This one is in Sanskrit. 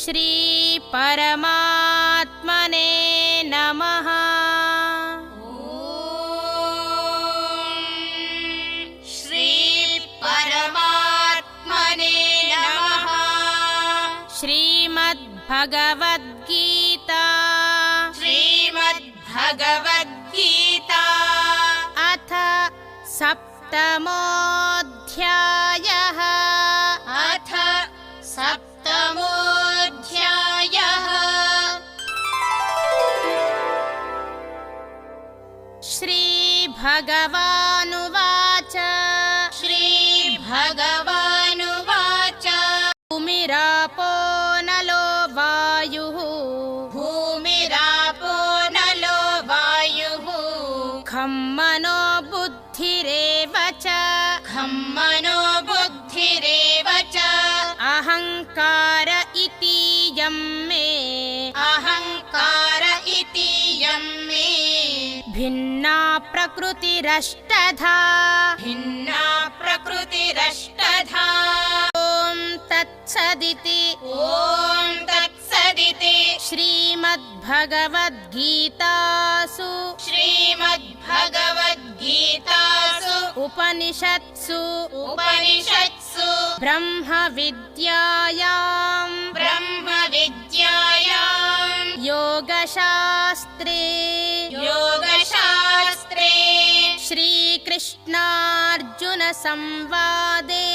श्री परमात्मने नमः। श्री परमात्मने नमः। श्रीमद्भगवद्गीता श्रीमद्भगवद्गीता अथ सप्तमोऽध्यायः। अथ सप्तमोऽध्यायः। श्रीभगवानुवाच श्रीभगवानुवाच भूमिरापो नलो वायुः भूमिरापो नलो वायुः खं मनो बुद्धिरेव च खं मनो बुद्धिरेव च अहङ्कार इतीयं मे अहङ्कार इतीयं मे भिन्ना प्रकृतिरष्टधा भिन्ना प्रकृतिरष्टधा। ॐ तत्सदिति ॐ तत्सदिति श्रीमद्भगवद्गीतासु श्रीमद्भगवद्गीतासु उपनिषत्सु उपनिषत्सु ब्रह्मविद्यायां ब्रह्मविद्यायां योगशास्त्रे योगशास्त्रे श्रीकृष्णार्जुनसंवादे